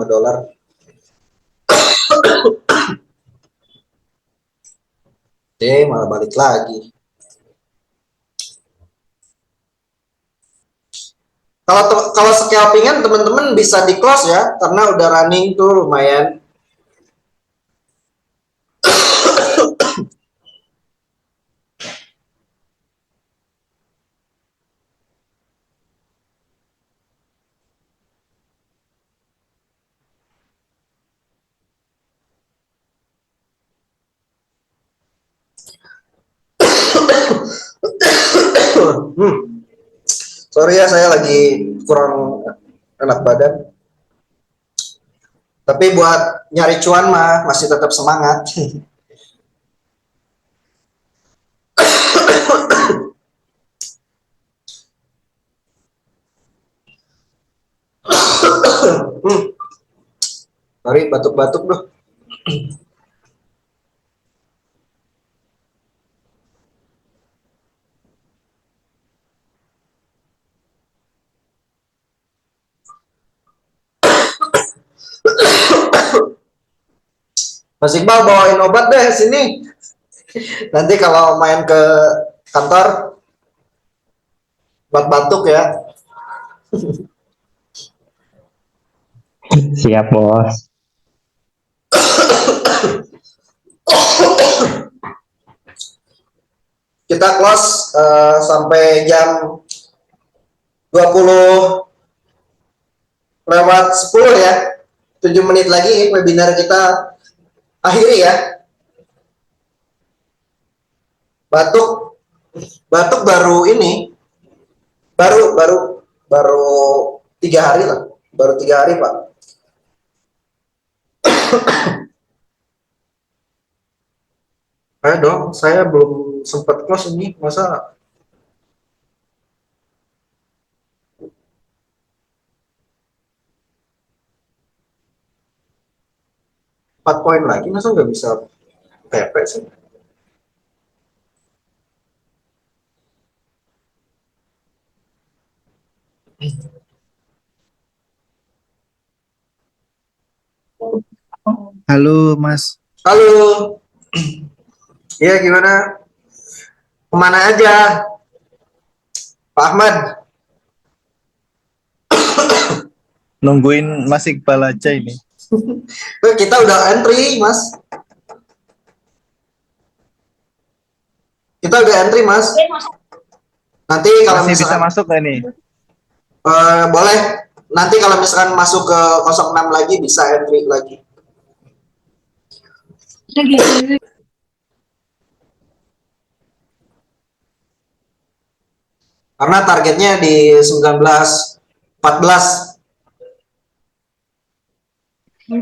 Malah balik lagi. Kalau scalpingan teman-teman bisa di close ya, karena udah running tuh lumayan. Sorry ya, saya lagi kurang enak badan. Tapi buat nyari cuan mah masih tetap semangat. Sorry, batuk-batuk doh. Mas Iqbal bawain obat deh sini. Nanti kalau main ke kantor buat batuk ya. Siap bos. Kita close sampai jam 20 lewat 10 ya. 7 menit lagi webinar kita akhiri ya. Batuk baru ini baru 3 hari lah, baru 3 hari Pak. Ayo dong, saya belum sempat close ini, masa empat poin lagi, masa nggak bisa PP sih? Halo Mas, Halo, iya gimana? Kemana aja, Pak Ahmad? nungguin Mas Iqbal aja ini. Kita udah entry, Mas. Kita udah entry, Mas. Nanti kalau Masih bisa misalkan masuk gak nih? boleh, nanti kalau misalkan masuk ke 06 lagi bisa entry lagi. Karena targetnya di 19.14.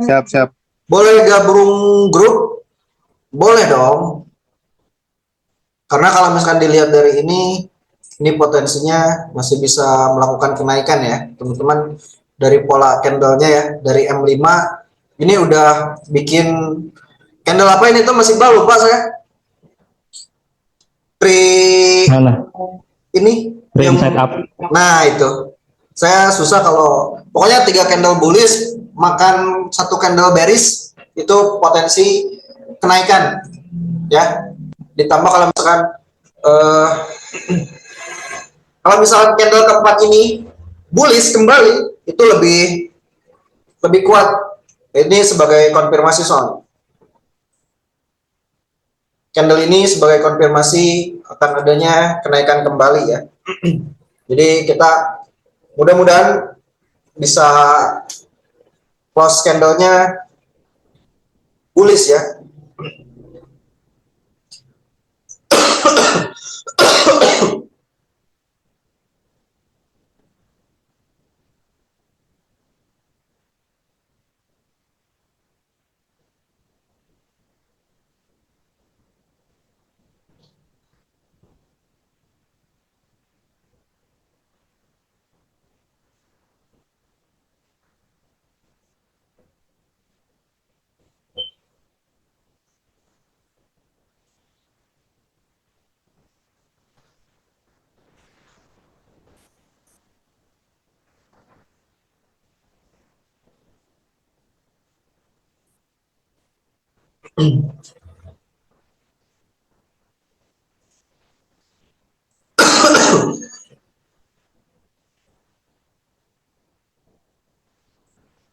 Siap, siap. Boleh gabung grup? Boleh dong. Karena kalau misalkan dilihat dari ini potensinya masih bisa melakukan kenaikan ya, teman-teman. Dari pola candlenya ya, dari M5 ini udah bikin candle apa ini tuh masih baru lupa saya. Mana? Ini Brain side up. nah itu saya susah kalau pokoknya 3 candle bullish makan 1 candle bearish itu potensi kenaikan ya, ditambah kalau misalkan eh, kalau misalkan candle keempat ini bullish kembali itu lebih kuat, ini sebagai konfirmasi soal candle ini sebagai konfirmasi akan adanya kenaikan kembali ya. Jadi kita mudah-mudahan bisa close candlenya bullish ya.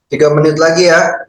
Tiga menit lagi ya.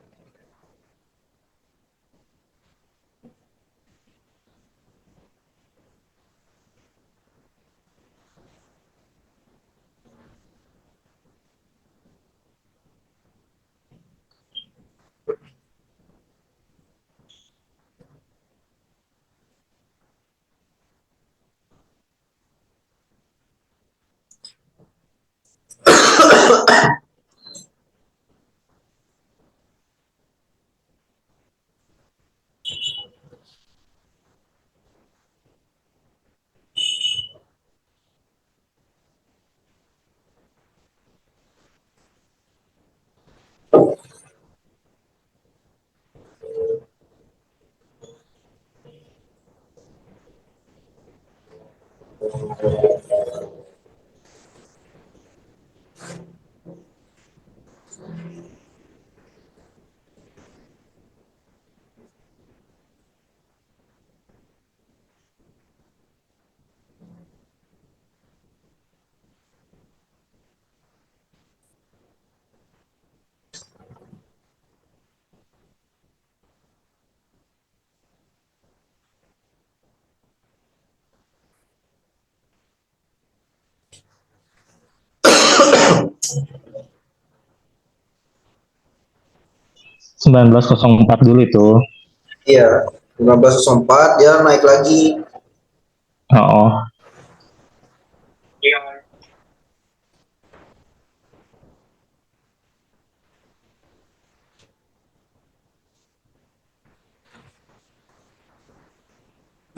Sembilan belas 1904 dulu itu. Iya, 15.04 dia naik lagi. Oh.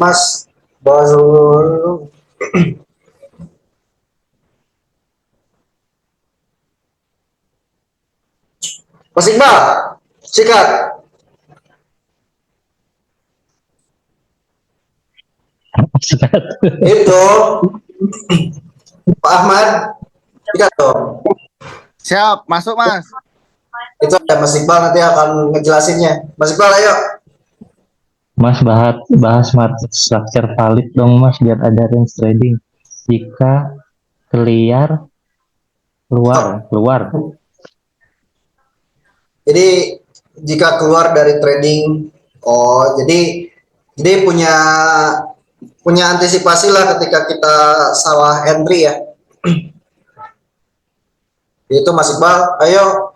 Mas baru Mas Iqbal, sikat. Itu Pak Ahmad, sikat dong. Siap, masuk Mas. Itu ada Mas Iqbal nanti akan ngejelasinnya. Mas Iqbal ayo. Mas bahas market structure valid dong Mas biar ada range trading. Jika keluar. Jadi jika keluar dari trading, oh jadi punya punya antisipasi lah ketika kita salah entry ya. Itu Mas Iqbal, ayo.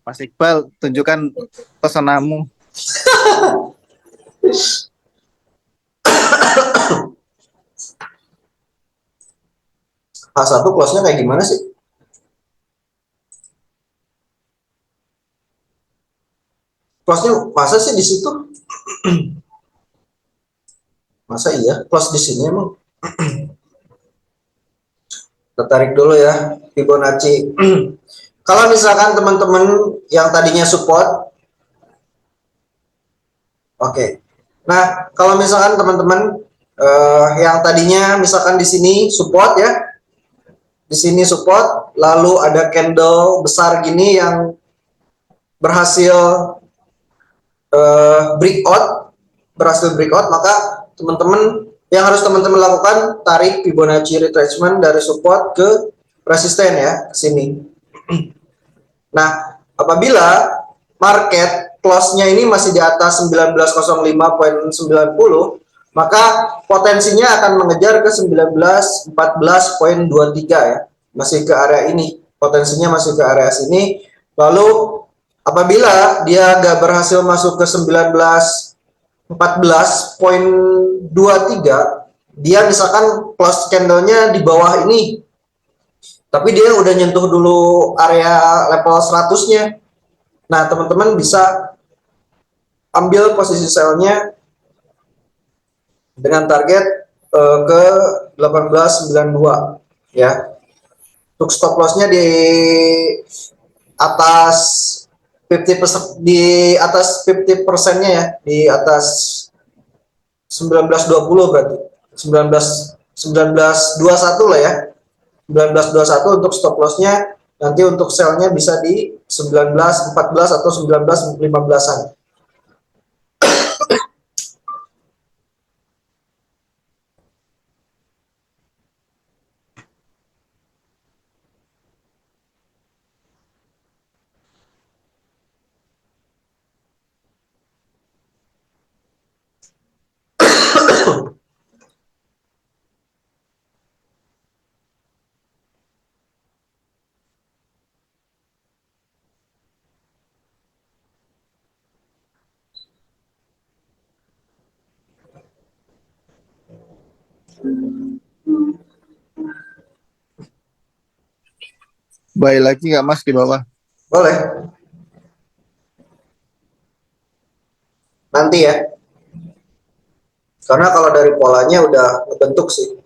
Mas Iqbal, tunjukkan pesonamu. H1 close-nya kayak gimana sih? Close-nya masa sih di situ? Masa iya close di sini emang? Kita tarik dulu ya Fibonacci. Kalau misalkan teman-teman yang tadinya support, oke. Nah, kalau misalkan teman-teman yang tadinya misalkan di sini support ya, di sini support, lalu ada candle besar gini yang berhasil breakout, maka teman-teman yang harus teman-teman lakukan tarik Fibonacci retracement dari support ke resisten ya, ke sini. Nah, apabila market close-nya ini masih di atas 1905.90, maka potensinya akan mengejar ke 1914.23 ya. Masih ke area ini. Potensinya masih ke area sini. Lalu apabila dia nggak berhasil masuk ke 1914.23, dia misalkan close candle-nya di bawah ini, tapi dia udah nyentuh dulu area level 100-nya. Nah, teman-teman bisa ambil posisi sell-nya dengan target ke 1892 ya. Untuk stop loss-nya di atas 50%, di atas 50%-nya ya, di atas 1920 berarti. 1921 lah ya. 1921 untuk stop loss-nya, nanti untuk sell-nya bisa di 1914 atau 1915-an. Buy lagi nggak Mas di bawah? Boleh. Nanti ya. Karena kalau dari polanya udah terbentuk sih.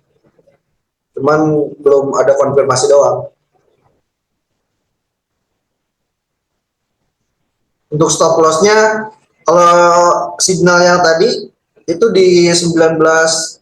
Cuman belum ada konfirmasi doang. Untuk stop loss-nya, kalau signal yang tadi itu di 1899.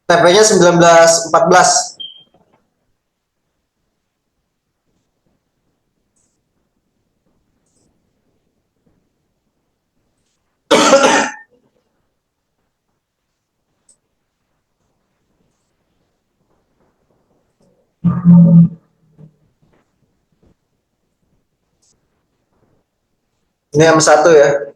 TP-nya 1914. Ini yang satu ya.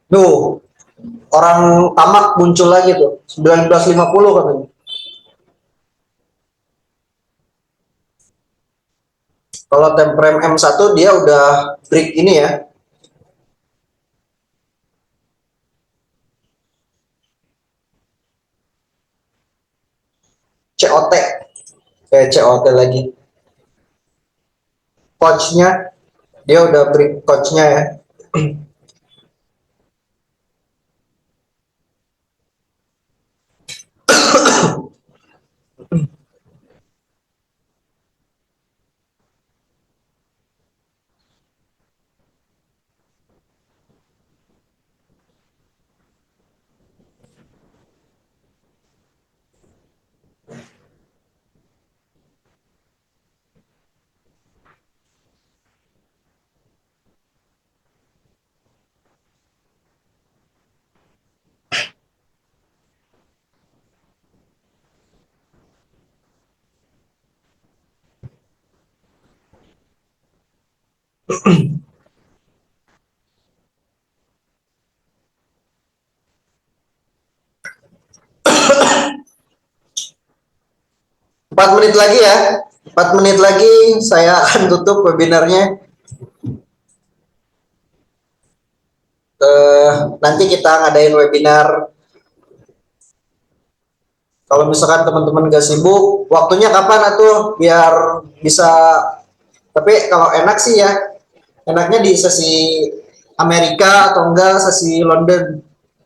Tuh, orang tamak muncul lagi tuh. 1950 katanya. Kalau Temprem M1 dia udah break ini ya. COT. COT lagi. Coachnya dia udah break coachnya ya. Empat menit lagi ya. 4 menit lagi saya akan tutup webinarnya. Nanti kita ngadain webinar. Kalau misalkan teman-teman gak sibuk, waktunya kapan atuh biar bisa. Tapi kalau enak sih ya, enaknya di sesi Amerika atau enggak sesi London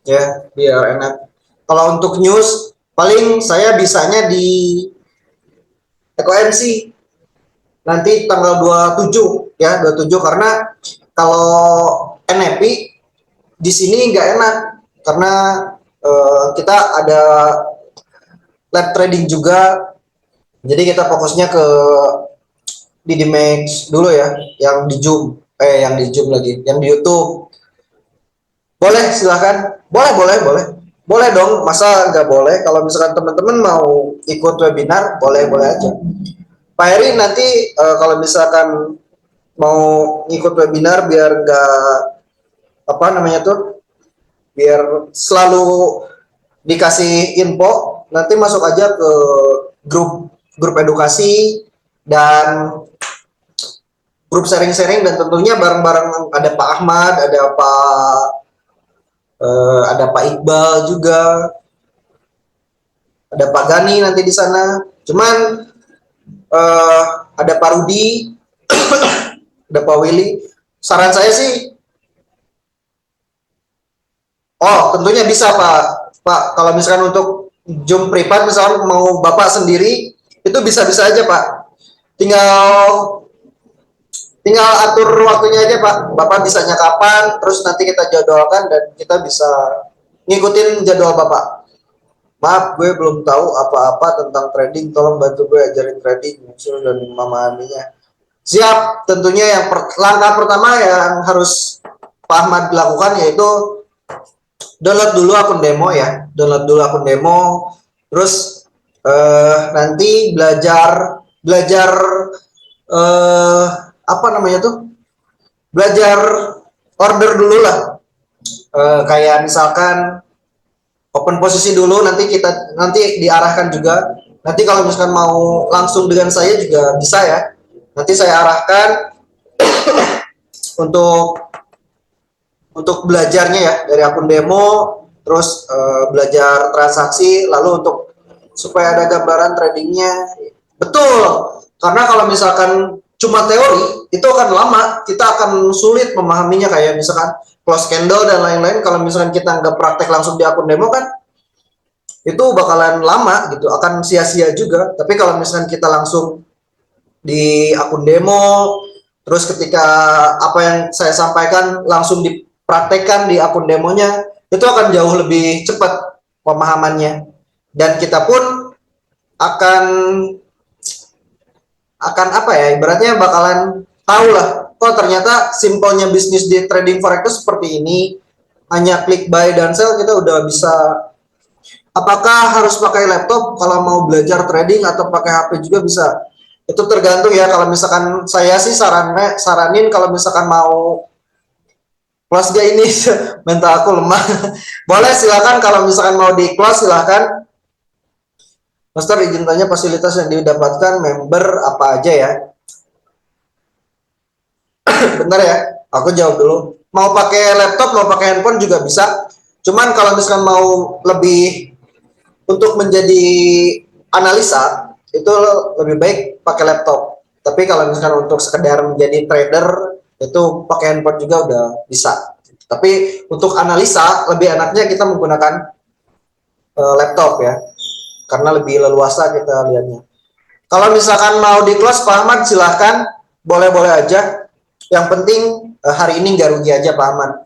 ya, biar enak. Kalau untuk news paling saya bisanya di Eko MC nanti tanggal 27 ya, 27, karena kalau NFP di sini nggak enak karena kita ada live trading juga, jadi kita fokusnya ke di Max dulu ya, yang di Zoom lagi, yang di YouTube. Boleh silahkan, boleh dong, masa nggak boleh? Kalau misalkan teman-teman mau ikut webinar, boleh aja. Pak Heri nanti kalau misalkan mau ikut webinar biar nggak apa namanya tuh, biar selalu dikasih info, nanti masuk aja ke grup edukasi dan grup sharing-sharing, dan tentunya bareng-bareng ada Pak Ahmad, ada Pak Iqbal juga, ada Pak Gani nanti di sana. Cuman ada Pak Rudi, ada Pak Willy. Saran saya sih, tentunya bisa Pak. Kalau misalkan untuk Zoom privat, misalkan mau Bapak sendiri, itu bisa-bisa aja Pak. Tinggal atur waktunya aja Pak. Bapak bisanya kapan, terus nanti kita jadwalkan dan kita bisa ngikutin jadwal Bapak. Maaf, gue belum tahu apa-apa tentang trading, tolong bantu gue ajarin trading dan memahaminya. Siap, tentunya yang langkah pertama yang harus Pak Ahmad lakukan yaitu download dulu akun demo ya, terus nanti belajar apa namanya tuh, belajar order dulu lah, kayak misalkan open posisi dulu, nanti diarahkan juga. Nanti kalau misalkan mau langsung dengan saya juga bisa ya, nanti saya arahkan untuk belajarnya ya dari akun demo, terus belajar transaksi, lalu untuk supaya ada gambaran tradingnya. Betul, karena kalau misalkan cuma teori itu akan lama, kita akan sulit memahaminya, kayak misalkan close candle dan lain-lain. Kalau misalkan kita nggak praktek langsung di akun demo kan itu bakalan lama gitu, akan sia-sia juga. Tapi kalau misalkan kita langsung di akun demo, terus ketika apa yang saya sampaikan langsung dipraktekkan di akun demonya, itu akan jauh lebih cepat pemahamannya, dan kita pun akan apa ya, ibaratnya bakalan tahu lah, kok ternyata simpelnya bisnis di trading forex itu seperti ini, hanya klik buy dan sell kita udah bisa. Apakah harus pakai laptop kalau mau belajar trading atau pakai HP juga bisa? Itu tergantung ya. Kalau misalkan saya sih saranin kalau misalkan mau close gak ini mental aku lemah boleh silakan, kalau misalkan mau di close silakan. Master izin tanya fasilitas yang didapatkan member apa aja ya? Bentar ya, aku jawab dulu. Mau pakai laptop, mau pakai handphone juga bisa. Cuman kalau misalkan mau lebih untuk menjadi analisa, itu lebih baik pakai laptop. Tapi kalau misalkan untuk sekedar menjadi trader, itu pakai handphone juga udah bisa. Tapi untuk analisa, lebih enaknya kita menggunakan laptop ya, karena lebih leluasa kita lihatnya. Kalau misalkan mau di close Pak Ahmad silahkan, boleh-boleh aja. Yang penting hari ini nggak rugi aja Pak Ahmad.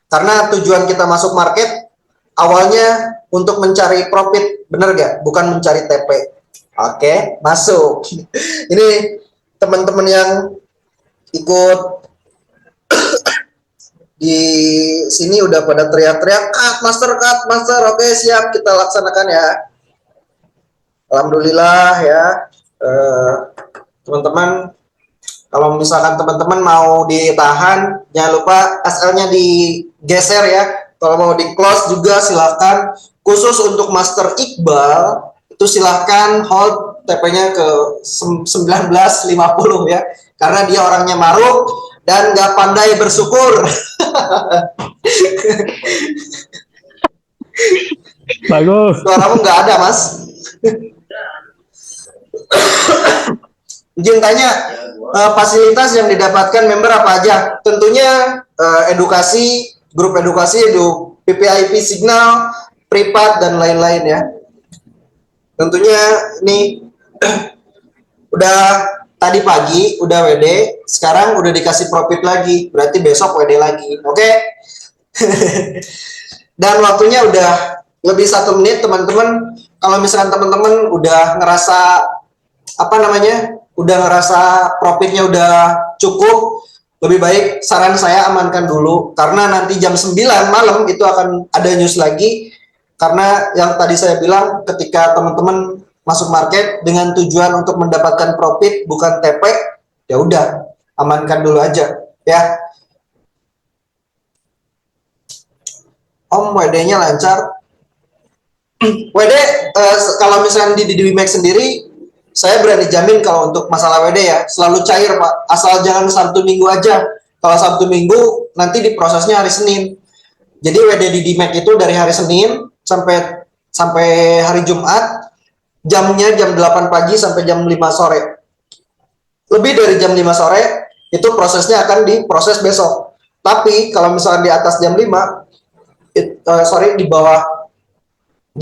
Karena tujuan kita masuk market awalnya untuk mencari profit, bener gak? Bukan mencari TP. Oke, masuk. Ini teman-teman yang ikut di sini udah pada teriak-teriak, cut master. Oke, siap, kita laksanakan ya. Alhamdulillah ya. Teman-teman, kalau misalkan teman-teman mau ditahan, jangan lupa SL-nya digeser ya. Kalau mau di close juga silahkan. Khusus untuk Master Iqbal, itu silahkan hold TP-nya ke 1950 ya. Karena dia orangnya maruk dan nggak pandai bersyukur. Bagus. Suaramu nggak ada, Mas. Izin tanya, fasilitas yang didapatkan member apa aja? Tentunya edukasi, grup edukasi, PPIP Signal, Privat, dan lain-lain ya. Tentunya ini udah tadi pagi, udah WD, sekarang udah dikasih profit lagi, berarti besok WD lagi, oke? Dan waktunya udah lebih 1 menit teman-teman. Kalau misalkan teman-teman udah ngerasa udah ngerasa profitnya udah cukup, lebih baik saran saya amankan dulu, karena nanti jam 9 malam itu akan ada news lagi. Karena yang tadi saya bilang, ketika teman-teman masuk market dengan tujuan untuk mendapatkan profit bukan TP, ya udah amankan dulu aja ya. Om, WD-nya lancar. WD kalau misalnya di Wimax sendiri, saya berani jamin kalau untuk masalah WD ya selalu cair Pak, asal jangan Sabtu Minggu aja. Kalau Sabtu Minggu nanti diprosesnya hari Senin. Jadi WD di Wimax itu dari hari Senin sampai hari Jumat, jamnya jam 8 pagi sampai jam 5 sore. Lebih dari jam 5 sore itu prosesnya akan diproses besok. Tapi kalau misalnya di atas jam 5, di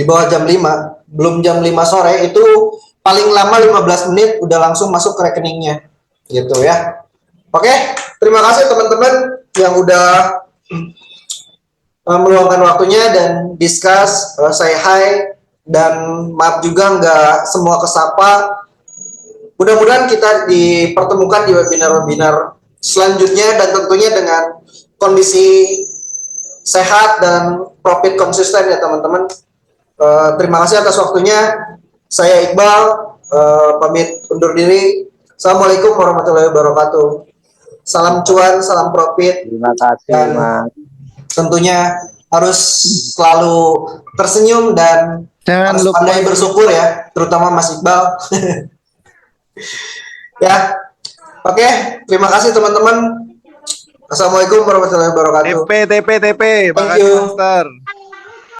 bawah jam 5, belum jam 5 sore, itu paling lama 15 menit udah langsung masuk ke rekeningnya gitu ya. Oke, terima kasih teman-teman yang udah meluangkan waktunya dan discuss, say hi, dan maaf juga nggak semua kesapa. Mudah-mudahan kita dipertemukan di webinar-webinar selanjutnya, dan tentunya dengan kondisi sehat dan profit konsisten ya teman-teman. Terima kasih atas waktunya. Saya Iqbal, pamit undur diri. Assalamualaikum warahmatullahi wabarakatuh. Salam cuan, salam profit. Terima kasih, dan Mas. tentunya harus selalu tersenyum dan Jangan harus lupa pandai bersyukur ya, terutama Mas Iqbal. Ya, oke, terima kasih teman-teman. Assalamualaikum warahmatullahi wabarakatuh. TP. Thank Makasih you. Master.